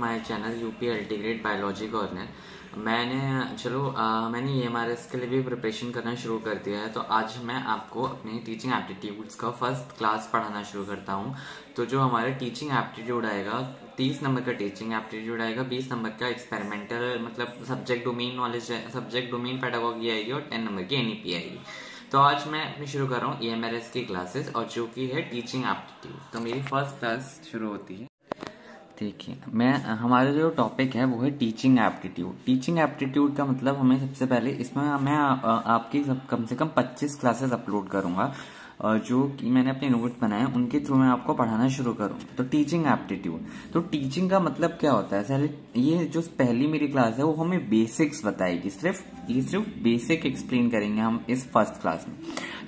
My channel UP ultigrate biology corner. मैंने EMRS के लिए भी प्रिपरेशन करना शुरू कर दिया है। तो आज मैं आपको अपने टीचिंग एप्टीट्यूड्स का फर्स्ट क्लास पढ़ाना शुरू करता हूँ। तो जो हमारा टीचिंग एप्टीट्यूड आएगा, 30 नंबर का टीचिंग एप्टीट्यूड आएगा, 20 नंबर का एक्सपेरिमेंटल मतलब subject domain knowledge, subject domain pedagogy आएगी और 10 नंबर की NEP आएगी। तो आज मैं अपनी शुरू कर रहा हूँ EMRS की क्लासेस, और जो कि है टीचिंग एप्टीट्यूड। तो मेरी फर्स्ट क्लास शुरू होती है। देखिए, हमारा जो टॉपिक है वो है टीचिंग एप्टीट्यूड। टीचिंग एप्टीट्यूड का मतलब हमें सबसे पहले इसमें मैं आपकी कम से कम 25 क्लासेस अपलोड करूंगा, जो कि मैंने अपने नोट्स बनाए उनके थ्रू मैं आपको पढ़ाना शुरू करूंगा। तो टीचिंग एप्टीट्यूड, तो टीचिंग का मतलब क्या होता है? ये जो पहली मेरी क्लास है वो हमें बेसिक्स बताएगी, सिर्फ बेसिक एक्सप्लेन करेंगे हम इस फर्स्ट क्लास में।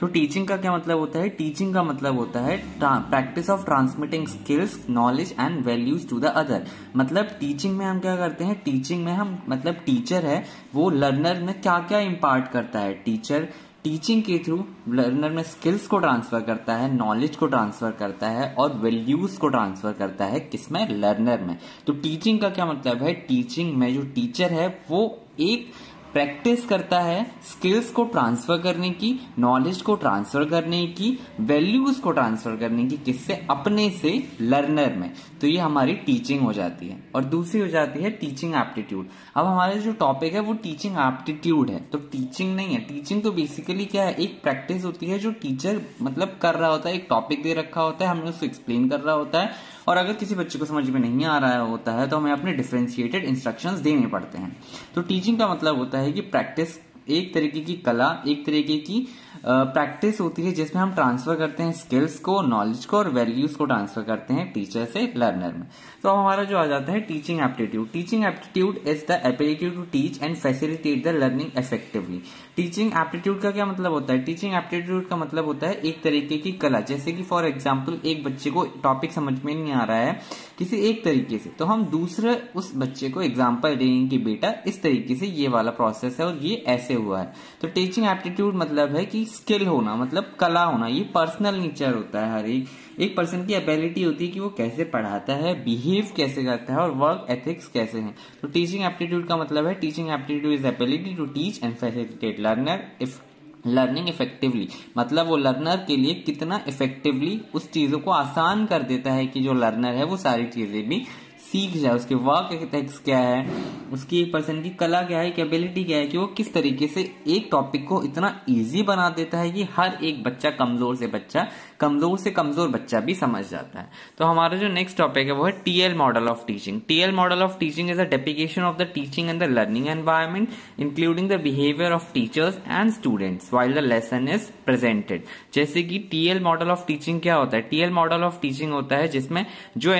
तो टीचिंग का क्या मतलब होता है? टीचिंग का मतलब होता है practice of transmitting skills, knowledge and values to the other. मतलब टीचिंग में हम क्या करते हैं? टीचिंग में हम मतलब टीचर है वो लर्नर में क्या क्या इम्पार्ट करता है। टीचर टीचिंग के थ्रू लर्नर में स्किल्स को ट्रांसफर करता है, नॉलेज को ट्रांसफर करता है और वैल्यूज को ट्रांसफर करता है। किसमें? लर्नर में। तो टीचिंग का क्या मतलब है? टीचिंग में जो टीचर है वो एक प्रैक्टिस करता है स्किल्स को ट्रांसफर करने की, नॉलेज को ट्रांसफर करने की, वैल्यूज को ट्रांसफर करने की। किससे? अपने से लर्नर में। तो ये हमारी टीचिंग हो जाती है। और दूसरी हो जाती है टीचिंग एप्टीट्यूड। अब हमारा जो टॉपिक है वो टीचिंग एप्टीट्यूड है, तो टीचिंग नहीं है। टीचिंग तो बेसिकली क्या है? एक प्रैक्टिस होती है जो टीचर मतलब कर रहा होता है। एक टॉपिक दे रखा होता है, हमें उसको एक्सप्लेन कर रहा होता है, और अगर किसी बच्चे को समझ में नहीं आ रहा होता है तो हमें अपने डिफरेंशिएटेड इंस्ट्रक्शंस देने पड़ते हैं। तो टीचिंग का मतलब होता है कि प्रैक्टिस, एक तरीके की कला, एक तरीके की प्रैक्टिस होती है जिसमें हम ट्रांसफर करते हैं स्किल्स को, नॉलेज को और वैल्यूज को ट्रांसफर करते हैं टीचर से लर्नर में। तो अब हमारा जो आ जाता है teaching aptitude. Teaching aptitude is the ability to teach and facilitate the learning effectively. Teaching aptitude का क्या मतलब होता है? टीचिंग एप्टीट्यूड का मतलब होता है एक तरीके की कला। जैसे कि फॉर एग्जाम्पल एक बच्चे को टॉपिक समझ में नहीं आ रहा है किसी एक तरीके से, तो हम दूसरे उस बच्चे को एग्जाम्पल देंगे कि बेटा इस तरीके से ये वाला प्रोसेस है और ये ऐसे हुआ है। तो टीचिंग एप्टीट्यूड मतलब है कि स्किल होना, मतलब कला होना। ये पर्सनल नेचर होता है, हर एक पर्सन की एबिलिटी होती है कि वो कैसे पढ़ाता है, बिहेव कैसे करता है और वर्क एथिक्स कैसे हैं। तो टीचिंग एप्टीट्यूड का मतलब है teaching aptitude is ability to teach and facilitate learning effectively. मतलब वो लर्नर के लिए कितना इफेक्टिवली उस चीजों को आसान कर देता है कि जो लर्नर है वो सारी चीजें भी सीख जाए। उसके वर्क एथिक्स क्या है, उसकी एक पर्सन की कला क्या है, कैपेबिलिटी क्या है कि वो किस तरीके से एक टॉपिक को इतना इजी बना देता है कि हर एक बच्चा, कमजोर से कमजोर बच्चा भी समझ जाता है। तो हमारा जो नेक्स्ट टॉपिक है वो है TL model of teaching. TL model of teaching is a depiction of the teaching and the learning environment including the behaviour of teachers and students while the lesson is presented. जैसे कि TL model of teaching क्या होता है? TL model of teaching होता है जिसमें जो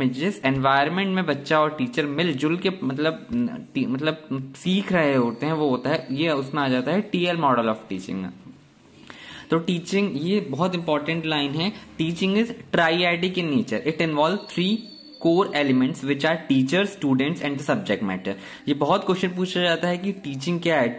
जिस एनवायरमेंट में बच्चा और टीचर मिलजुल के मतलब सीख रहे होते हैं, वो होता है, ये उसमें आ जाता है TL मॉडल ऑफ टीचिंग। तो टीचिंग, ये बहुत इंपॉर्टेंट लाइन है, teaching is triadic in nature. It involve 3 core elements which are teacher, students and the subject matter. ये बहुत क्वेश्चन पूछा जाता है कि टीचिंग क्या है,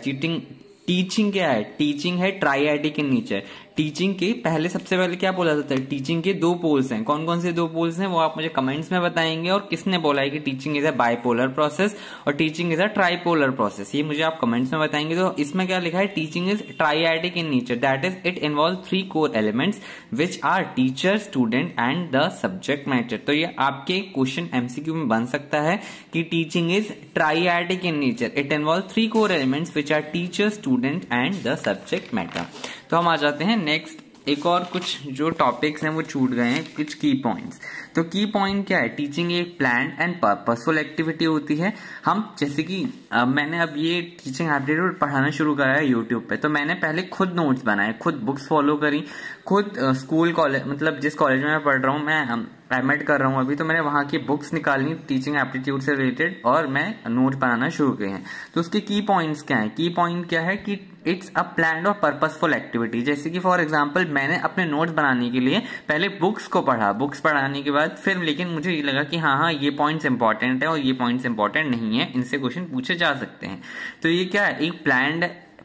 टीचिंग क्या है? टीचिंग है ट्राइएडिक इन नेचर। टीचिंग के पहले, सबसे पहले क्या बोला जाता है? टीचिंग के 2 पोल्स हैं। कौन कौन से 2 पोल्स हैं वो आप मुझे कमेंट्स में बताएंगे। और किसने बोला है कि teaching is a bipolar process और teaching is a tripolar process, ये मुझे आप कमेंट्स में बताएंगे। तो इसमें क्या लिखा है? Teaching is triadic in nature, that is it involve 3 core elements which are teacher, student and the subject matter. तो ये आपके क्वेश्चन MCQ में बन सकता है कि teaching is triadic in nature, it involve 3 core elements which are teacher, student and the subject matter. तो हम आ जाते हैं नेक्स्ट, एक और कुछ जो टॉपिक्स हैं वो छूट गए हैं, कुछ की पॉइंट्स। तो की पॉइंट क्या है? टीचिंग एक प्लान एंड पर्पसफुल एक्टिविटी होती है। हम जैसे कि मैंने अब ये टीचिंग एप्टीट्यूड पढ़ाना शुरू करा है यूट्यूब पे, तो मैंने पहले खुद नोट्स बनाए, खुद बुक्स फॉलो करी, खुद स्कूल कॉलेज, मतलब जिस कॉलेज में मैं पढ़ रहा हूँ, मैं एमएड कर रहा हूँ अभी, तो मैंने वहां की बुक्स निकाली टीचिंग एप्टीट्यूड से रिलेटेड और मैं नोट बनाना शुरू किए हैं। तो उसके की पॉइंट्स क्या है? की पॉइंट क्या है कि इट्स अ प्लान्ड और पर्पसफुल एक्टिविटी। जैसे कि फॉर एग्जांपल मैंने अपने नोट्स बनाने के लिए पहले बुक्स को पढ़ा, बुक्स पढ़ाने के बाद फिर लेकिन मुझे ये लगा कि हाँ ये पॉइंट्स इंपॉर्टेंट है और ये पॉइंट्स इंपॉर्टेंट नहीं है, इनसे क्वेश्चन पूछे जा सकते हैं। तो ये क्या है? एक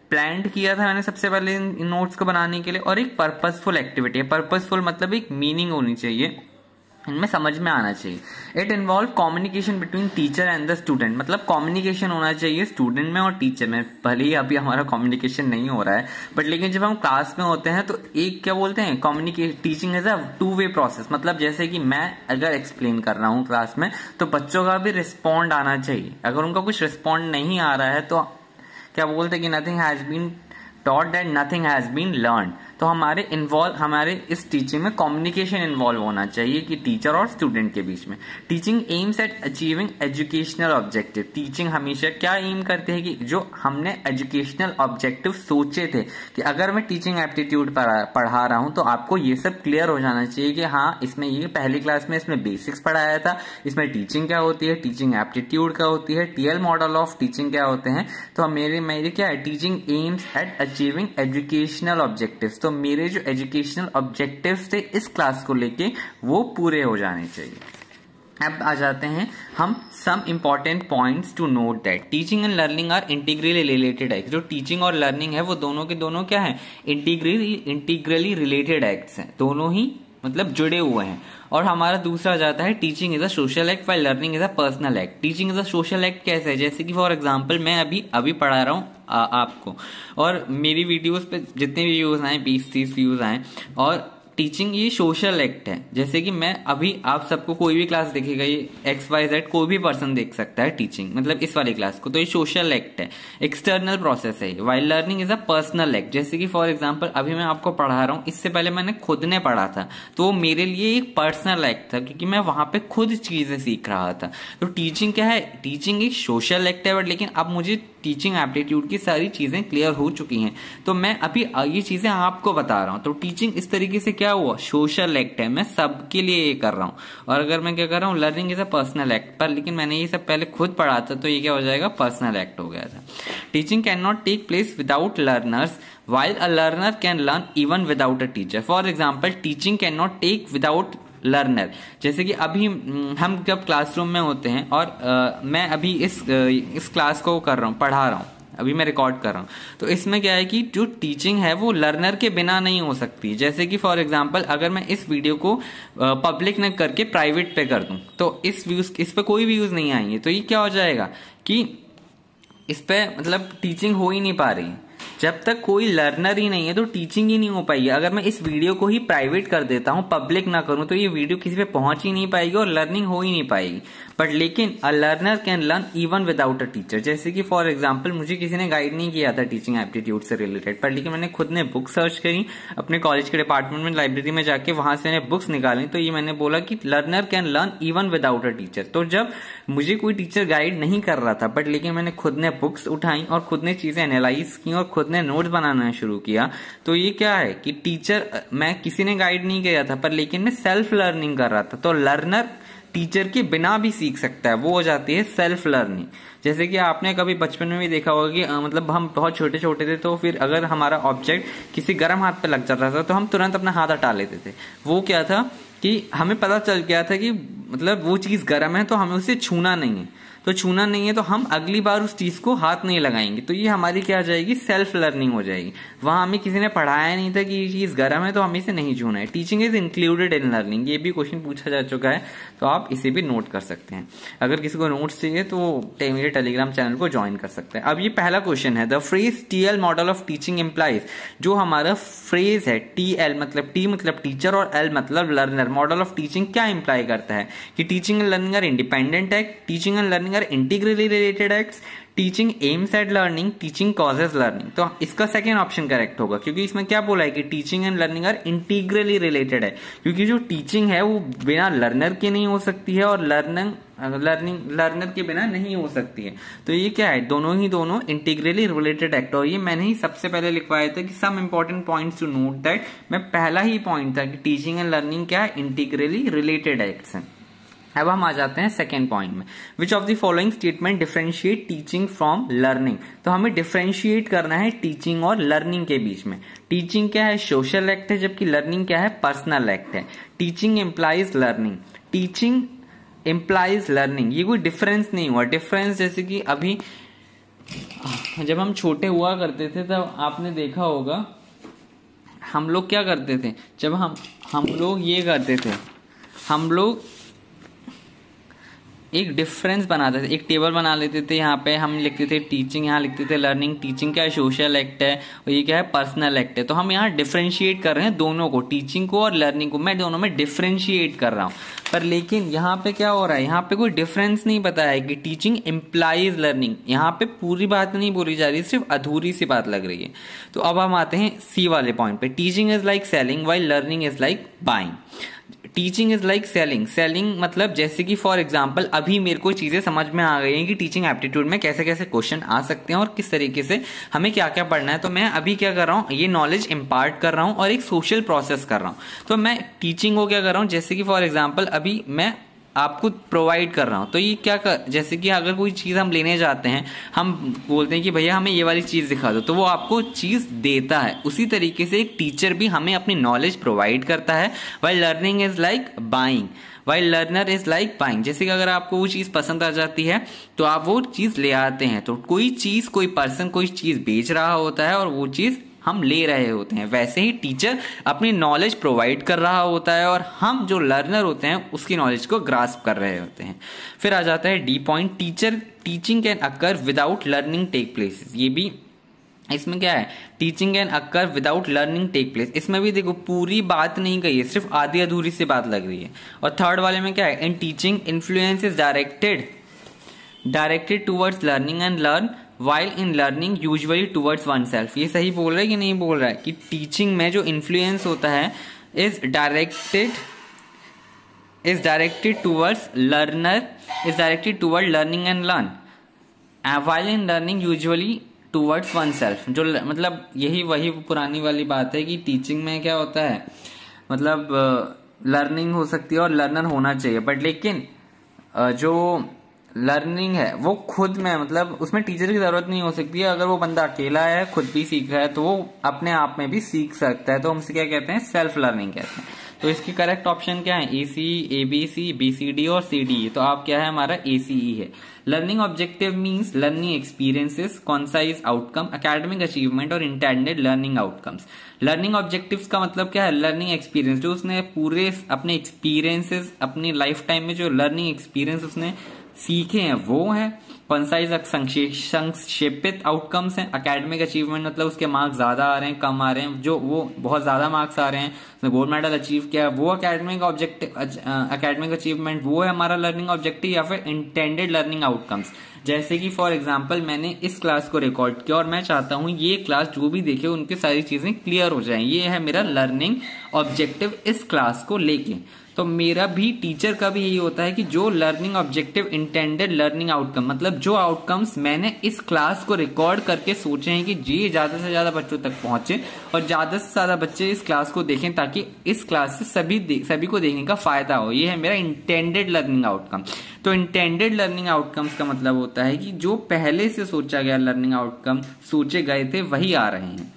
प्लान्ड किया था मैंने सबसे पहले इन नोट्स को बनाने के लिए, और एक पर्पसफुल एक्टिविटी है। पर्पसफुल मतलब एक मीनिंग होनी चाहिए इनमें समझ में आना चाहिए। It involve communication between teacher and the student, मतलब कम्युनिकेशन होना चाहिए स्टूडेंट में और टीचर में। भले ही अभी हमारा कम्युनिकेशन नहीं हो रहा है, बट लेकिन जब हम क्लास में होते हैं तो एक क्या बोलते हैं, communication, teaching is a 2 way process. मतलब जैसे कि मैं अगर एक्सप्लेन कर रहा हूँ क्लास में, तो बच्चों का भी रिस्पॉन्ड आना चाहिए। अगर उनका कुछ रिस्पॉन्ड नहीं आ रहा है तो क्या बोलते हैं कि nothing has been taught that nothing has been learn. तो हमारे इस टीचिंग में कम्युनिकेशन इन्वॉल्व होना चाहिए कि टीचर और स्टूडेंट के बीच में। Teaching aims eight achieving educational objective. Teaching हमेशा क्या एम करते हैं कि जो हमने एजुकेशनल ऑब्जेक्टिव सोचे थे कि अगर मैं टीचिंग एप्टीट्यूड पढ़ा रहा हूं तो आपको ये सब क्लियर हो जाना चाहिए कि हाँ, इसमें ये पहली क्लास में इसमें बेसिक्स पढ़ाया था, इसमें टीचिंग क्या होती है, टीचिंग एप्टीट्यूड क्या होती है, टीएल मॉडल ऑफ टीचिंग क्या होते हैं। तो मेरे क्या है, teaching aims eight achieving educational objectives. तो मेरे जो एजुकेशनल ऑब्जेक्टिव्स थे इस क्लास को लेके वो पूरे हो जाने चाहिए। अब आ जाते हैं हम some important points to note that teaching and learning are integrally related act. जो टीचिंग और लर्निंग है वो दोनों के दोनों क्या है, इंटीग्रली रिलेटेड एक्ट्स हैं, दोनों ही मतलब जुड़े हुए हैं। और हमारा दूसरा जाता है teaching is a social act while learning is a personal act. Teaching is a social act कैसे है, जैसे कि फॉर एग्जांपल मैं अभी पढ़ा रहा हूँ आपको, और मेरी वीडियोस पे जितने भी व्यूज आए 20-30 व्यूज आए, और टीचिंग ये सोशल एक्ट है। जैसे कि मैं अभी आप सबको कोई भी क्लास देखेगा, ये XYZ कोई भी पर्सन देख सकता है टीचिंग, मतलब इस वाली क्लास को, तो ये सोशल एक्ट है, एक्सटर्नल प्रोसेस है। While learning is a personal act. जैसे कि फॉर एग्जांपल अभी मैं आपको पढ़ा रहा हूँ, इससे पहले मैंने खुद ने पढ़ा था, तो वो मेरे लिए एक पर्सनल एक्ट था क्योंकि मैं वहां पे खुद चीजें सीख रहा था। तो टीचिंग क्या है, टीचिंग एक सोशल एक्ट है, बट लेकिन अब मुझे टीचिंग एप्टीट्यूड की सारी चीजें क्लियर हो चुकी हैं, तो मैं अभी ये चीजें आपको बता रहा हूं। तो टीचिंग इस तरीके से क्या हुआ, सोशल एक्ट है, मैं सबके लिए ये कर रहा हूं। और अगर मैं क्या कर रहा हूं, learning is a personal act, पर लेकिन मैंने ये सब पहले खुद पढ़ा था, तो ये क्या हो जाएगा, पर्सनल एक्ट हो गया था। Teaching can not take place without learners while a learner can learn even without a teacher. For example, teaching cannot take without learner. जैसे कि अभी हम जब क्लासरूम में होते हैं और मैं अभी इस क्लास को कर रहा हूँ, पढ़ा रहा हूँ, अभी मैं रिकॉर्ड कर रहा हूँ, तो इसमें क्या है कि जो टीचिंग है वो लर्नर के बिना नहीं हो सकती। जैसे कि फॉर एग्जांपल अगर मैं इस वीडियो को पब्लिक न करके प्राइवेट पे कर दूं, तो इस पे कोई व्यूज नहीं आएंगे, तो ये क्या हो जाएगा कि इस पे मतलब टीचिंग हो ही नहीं पा रही। जब तक कोई लर्नर ही नहीं है तो टीचिंग ही नहीं हो पाएगी। अगर मैं इस वीडियो को ही प्राइवेट कर देता हूं, पब्लिक ना करूं, तो ये वीडियो किसी पे पहुंच ही नहीं पाएगी और लर्निंग हो ही नहीं पाएगी। बट लेकिन a learner can learn even without a teacher. जैसे कि फॉर एग्जांपल मुझे किसी ने गाइड नहीं किया था टीचिंग एप्टीट्यूड से रिलेटेड, पर लेकिन मैंने खुद ने बुक सर्च करी अपने कॉलेज के डिपार्टमेंट में, लाइब्रेरी में जाके वहां से मैंने बुक्स निकाली, तो ये मैंने बोला कि learner can learn even without a teacher. तो जब मुझे कोई टीचर गाइड नहीं कर रहा था, बट लेकिन मैंने खुद ने बुक्स उठाई और खुद ने चीजें एनालाइज की और खुद ने नोट्स बनाना शुरू किया, तो ये क्या है कि टीचर, मैं किसी ने गाइड नहीं किया था, पर लेकिन मैं सेल्फ लर्निंग कर रहा था। तो लर्नर टीचर के बिना भी सीख सकता है, वो हो जाती है सेल्फ लर्निंग। जैसे कि आपने कभी बचपन में भी देखा होगा कि मतलब हम बहुत छोटे छोटे थे, तो फिर अगर हमारा ऑब्जेक्ट किसी गर्म हाथ पे लग जाता था तो हम तुरंत अपना हाथ हटा लेते थे। वो क्या था कि हमें पता चल गया था कि मतलब वो चीज गर्म है तो हमें उसे छूना नहीं है, तो छूना नहीं है तो हम अगली बार उस चीज को हाथ नहीं लगाएंगे। तो ये हमारी क्या आ जाएगी, सेल्फ लर्निंग हो जाएगी। वहां हमें किसी ने पढ़ाया नहीं था कि ये चीज गर्म है तो हमें इसे नहीं छूना है। Teaching is included in learning, ये भी क्वेश्चन पूछा जा चुका है, तो आप इसे भी नोट कर सकते हैं। अगर किसी को नोट्स चाहिए तो मेरे टेलीग्राम चैनल को ज्वाइन कर सकते हैं। अब ये पहला क्वेश्चन है, the phrase TL model of teaching implies. जो हमारा फ्रेज है टीएल, मतलब टी मतलब टीचर और एल मतलब लर्नर, मॉडल ऑफ टीचिंग क्या इंप्लाई करता है कि teaching and learning are independent act, teaching and learning are integrally related acts, teaching aims at learning, teaching causes learning. तो इसका सेकेंड ऑप्शन करेक्ट होगा, क्योंकि इसमें क्या बोला है कि teaching and learning are integrally related है, क्योंकि जो टीचिंग है वो बिना लर्नर के नहीं हो सकती है और लर्निंग लर्नर के बिना नहीं हो सकती है। तो ये क्या है, दोनों इंटीग्रली रिलेटेड एक्ट। और ये मैंने ही सबसे पहले लिखवाया था कि some important points to note that, मैं पहला ही पॉइंट था कि टीचिंग एंड लर्निंग क्या है, इंटीग्रली रिलेटेड एक्ट्स हैं। अब हम आ जाते हैं सेकेंड पॉइंट में, विच of the following statement differentiate teaching from learning. तो हमें डिफरेंशिएट करना है टीचिंग और लर्निंग के बीच में। टीचिंग क्या है, सोशल एक्ट है, जबकि लर्निंग क्या है, पर्सनल एक्ट है। Teaching implies learning, teaching implies learning, ये कोई डिफरेंस नहीं हुआ। डिफरेंस जैसे कि अभी जब हम छोटे हुआ करते थे तब आपने देखा होगा हम लोग क्या करते थे, जब हम लोग ये करते थे, हम लोग एक डिफरेंस बनाते थे, एक टेबल बना लेते थे। यहाँ पे हम लिखते थे टीचिंग, यहाँ लिखते थे लर्निंग। टीचिंग क्या है? सोशल एक्ट है, और ये क्या है? पर्सनल एक्ट है। तो हम यहाँ डिफरेंशिएट कर रहे हैं दोनों को, टीचिंग को और लर्निंग को। मैं दोनों में डिफरेंशिएट कर रहा हूँ। पर लेकिन यहाँ पे क्या हो रहा है? यहाँ पे कोई डिफरेंस नहीं बताया है कि टीचिंग इम्प्लाइज लर्निंग। यहाँ पे पूरी बात नहीं बोली जा रही, सिर्फ अधूरी सी बात लग रही है। तो अब हम आते हैं सी वाले पॉइंट पे। Teaching is like selling while learning is like buying. Teaching is like selling. Selling मतलब जैसे कि फॉर एग्जाम्पल अभी मेरे को चीजें समझ में आ गई हैं कि टीचिंग एप्टीट्यूड में कैसे कैसे क्वेश्चन आ सकते हैं और किस तरीके से हमें क्या क्या पढ़ना है। तो मैं अभी क्या कर रहा हूँ? ये नॉलेज इम्पार्ट कर रहा हूँ और एक सोशल प्रोसेस कर रहा हूँ। तो मैं टीचिंग को क्या कर रहा हूँ? जैसे कि फॉर एग्जाम्पल अभी मैं आपको प्रोवाइड कर रहा हूं। तो ये क्या जैसे कि अगर कोई चीज हम लेने जाते हैं, हम बोलते हैं कि भैया हमें ये वाली चीज दिखा दो, तो वो आपको चीज देता है। उसी तरीके से एक टीचर भी हमें अपनी नॉलेज प्रोवाइड करता है। While learning is like buying, while learner is like buying. जैसे कि अगर आपको वो चीज पसंद आ जाती है तो आप वो चीज ले आते हैं। तो कोई चीज, कोई पर्सन कोई चीज बेच रहा होता है और वो चीज हम ले रहे होते हैं। वैसे ही टीचर अपनी नॉलेज प्रोवाइड कर रहा होता है और हम जो लर्नर होते हैं उसकी नॉलेज को ग्रास्प कर रहे होते हैं। फिर आ जाता है D point, teaching can occur without learning take place. ये भी इसमें क्या है? Teaching can occur without learning take place. इसमें भी देखो पूरी बात नहीं कही है, सिर्फ आधी अधूरी सी बात लग रही है। और थर्ड वाले में क्या है? In teaching influence is directed towards learning and learn while in learning usually towards one self. ये सही बोल रहा है कि नहीं बोल रहा है? कि टीचिंग में जो इन्फ्लुएंस होता है is directed towards learning and learn while in learning usually towards one self. जो मतलब यही वही पुरानी वाली बात है कि टीचिंग में क्या होता है, मतलब लर्निंग हो सकती है और लर्नर होना चाहिए, बट लेकिन जो लर्निंग है वो खुद में, मतलब उसमें टीचर की जरूरत नहीं हो सकती है। अगर वो बंदा अकेला है, खुद भी सीख रहा है, तो वो अपने आप में भी सीख सकता है। तो हम इसे क्या कहते हैं? सेल्फ लर्निंग कहते हैं। तो इसकी करेक्ट ऑप्शन क्या है? ACE, ABC, BCD और CDE। तो आप क्या है? हमारा ACE है। Learning objective means learning experiences, concise outcome, academic achievement और intended learning outcomes. Learning objectives का मतलब क्या है? लर्निंग एक्सपीरियंस, जो उसने पूरे अपने एक्सपीरियंसेस, अपनी लाइफ टाइम में जो लर्निंग एक्सपीरियंस उसने सीखे हैं वो है। कंसाइज संक्षेपित आउटकम्स हैं। एकेडमिक अचीवमेंट मतलब उसके मार्क्स ज्यादा आ रहे हैं, कम आ रहे हैं, जो वो बहुत ज्यादा मार्क्स आ रहे हैं, उसने गोल्ड मेडल अचीव किया, वो एकेडमिक अचीवमेंट वो है हमारा लर्निंग ऑब्जेक्टिव। या फिर इंटेंडेड लर्निंग आउटकम्स, जैसे कि फॉर एग्जाम्पल मैंने इस क्लास को रिकॉर्ड किया और मैं चाहता हूं ये क्लास जो भी देखे उनकी सारी चीजें क्लियर हो जाएं। ये है मेरा लर्निंग ऑब्जेक्टिव इस क्लास को लेके। तो मेरा भी, टीचर का भी यही होता है कि जो learning objective, intended learning outcome, मतलब जो आउटकम्स मैंने इस क्लास को रिकॉर्ड करके सोचे हैं कि ये ज्यादा से ज्यादा बच्चों तक पहुंचे और ज्यादा से ज्यादा बच्चे इस क्लास को देखें, ताकि इस क्लास से सभी को देखने का फायदा हो। ये है मेरा इंटेंडेड लर्निंग आउटकम। तो इंटेंडेड लर्निंग आउटकम्स का मतलब होता है कि जो पहले से सोचा गया लर्निंग आउटकम सोचे गए थे वही आ रहे हैं।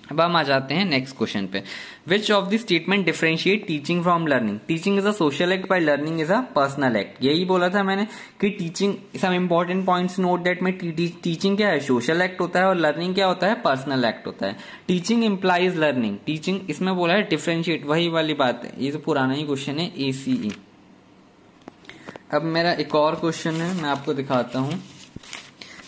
अब हम आ जाते हैं नेक्स्ट क्वेश्चन पे। Which of the statement differentiate teaching from learning? Teaching is a social act by learning is a personal act. यही बोला था मैंने कि teaching, some important points note that में टीचिंग क्या है? सोशल एक्ट होता है और लर्निंग क्या होता है? पर्सनल एक्ट होता है। टीचिंग इंप्लाइज लर्निंग, टीचिंग इसमें बोला है डिफरेंशिएट, वही वाली बात है। ये तो पुराना ही क्वेश्चन है, ACE। अब मेरा एक और क्वेश्चन है, मैं आपको दिखाता हूं।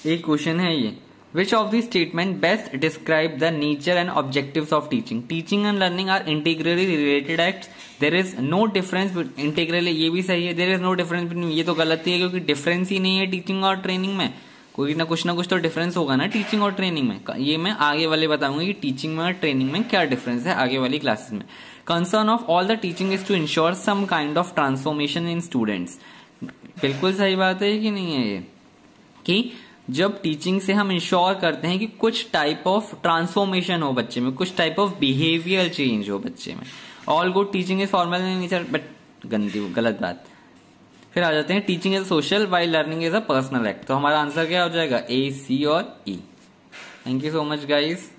एक क्वेश्चन है ये, which of these statement best describe the nature and objectives of teaching? Teaching and learning are integrally related acts. There is no difference between integrally, ये भी सही है, there is no difference between, ये तो गलत ही है क्योंकि डिफरेंस ही नहीं है टीचिंग और ट्रेनिंग में। कोई ना कुछ तो डिफरेंस होगा ना टीचिंग और ट्रेनिंग में। ये मैं आगे वाले बताऊंगा कि टीचिंग में और ट्रेनिंग में क्या डिफरेंस है आगे वाली क्लासेस में। Concern of all the teaching is to ensure some kind of transformation in students. बिल्कुल सही बात है कि नहीं है ये, कि जब टीचिंग से हम इंश्योर करते हैं कि कुछ टाइप ऑफ ट्रांसफॉर्मेशन हो बच्चे में, कुछ टाइप ऑफ बिहेवियर चेंज हो बच्चे में। All good teaching is formal in nature, but गलत बात। फिर आ जाते हैं teaching is social while learning is a personal act. तो हमारा आंसर क्या हो जाएगा? A, C और E। Thank you so much guys.